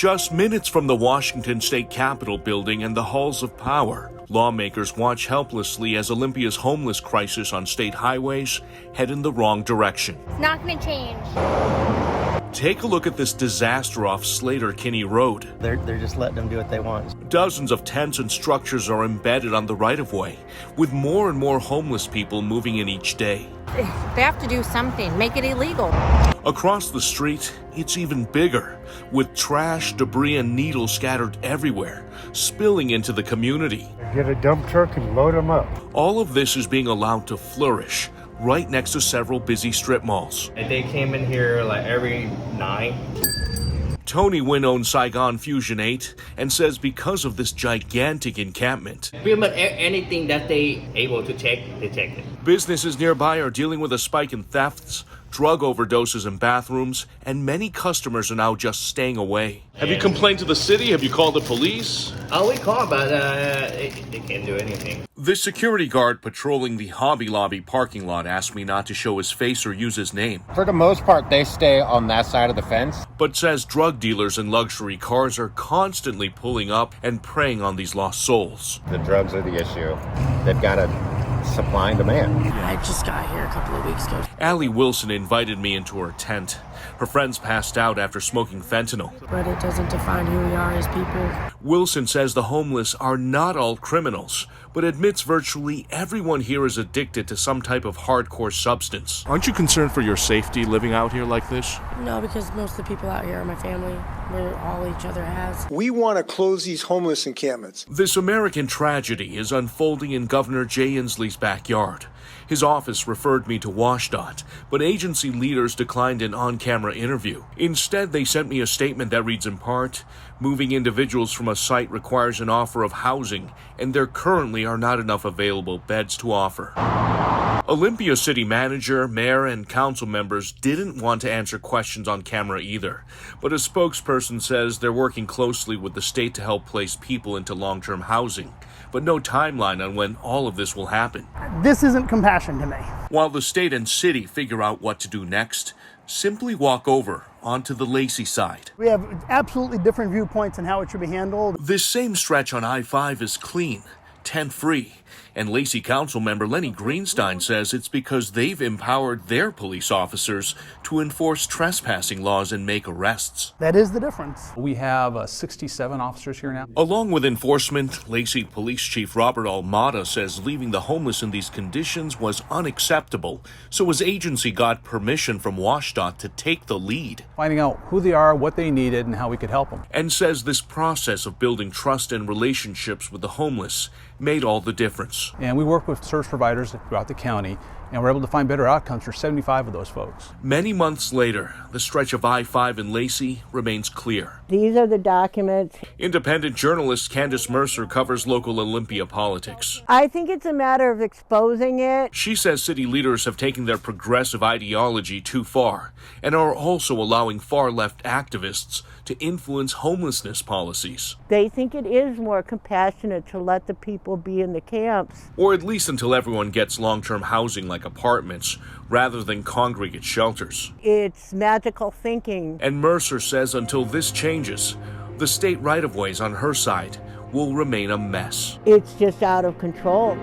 Just minutes from the Washington State Capitol building and the halls of power, lawmakers watch helplessly as Olympia's homeless crisis on state highways head in the wrong direction. It's not going to change. Take a look at this disaster off Slater-Kinney Road. They're just letting them do what they want. Dozens of tents and structures are embedded on the right-of-way, with more and more homeless people moving in each day. They have to do something, make it illegal. Across the street, it's even bigger, with trash, debris, and needles scattered everywhere, spilling into the community. Get a dump truck and load them up. All of this is being allowed to flourish right next to several busy strip malls. They came in here like every night. Tony Wynn owns Saigon Fusion 8 and says because of this gigantic encampment, Pretty much anything that they able to take, they take it. businesses nearby are dealing with a spike in thefts, drug overdoses in bathrooms, and many customers are now just staying away. Have you complained to the city? Have you called the police? Oh, we call, but they can't do anything. The security guard patrolling the Hobby Lobby parking lot asked me not to show his face or use his name, For the most part, they stay on that side of the fence. but says drug dealers in luxury cars are constantly pulling up and preying on these lost souls. The drugs are the issue. They've got a supply and demand. I just got here a couple of weeks ago. Allie Wilson invited me into her tent. Her friends passed out after smoking fentanyl. But it doesn't define who we are as people. Wilson says the homeless are not all criminals, but admits virtually everyone here is addicted to some type of hardcore substance. Aren't you concerned for your safety living out here like this? No, because most of the people out here are my family. We're all each other has. We want to close these homeless encampments. This American tragedy is unfolding in Governor Jay Inslee's backyard. His office referred me to WSDOT, but agency leaders declined an on-camera interview. Instead, they sent me a statement that reads in part, moving individuals from a site requires an offer of housing, and there currently are not enough available beds to offer. Olympia city manager, mayor, and council members didn't want to answer questions on camera either, but a spokesperson says they're working closely with the state to help place people into long-term housing, but no timeline on when all of this will happen. This isn't compassion to me. While the state and city figure out what to do next, simply walk over onto the Lacey side. We have absolutely different viewpoints on how it should be handled. This same stretch on I-5 is clean, tent-free, and Lacey Council member Lenny Greenstein says it's because they've empowered their police officers to enforce trespassing laws and make arrests. That is the difference. We have 67 officers here now. Along with enforcement, Lacey Police Chief Robert Almada says leaving the homeless in these conditions was unacceptable, so his agency got permission from WSDOT to take the lead. Finding out who they are, what they needed, and how we could help them. And says this process of building trust and relationships with the homeless made all the difference. And we work with service providers throughout the county, and we're able to find better outcomes for 75 of those folks. Many months later, the stretch of I-5 in Lacey remains clear. These are the documents. Independent journalist Candace Mercer covers local Olympia politics. I think it's a matter of exposing it. She says city leaders have taken their progressive ideology too far and are also allowing far-left activists to influence homelessness policies. They think it is more compassionate to let the people be in the camps. Or at least until everyone gets long-term housing like apartments rather than congregate shelters. It's magical thinking. And Mercer says until this changes, the state right-of-ways on her side will remain a mess. It's just out of control.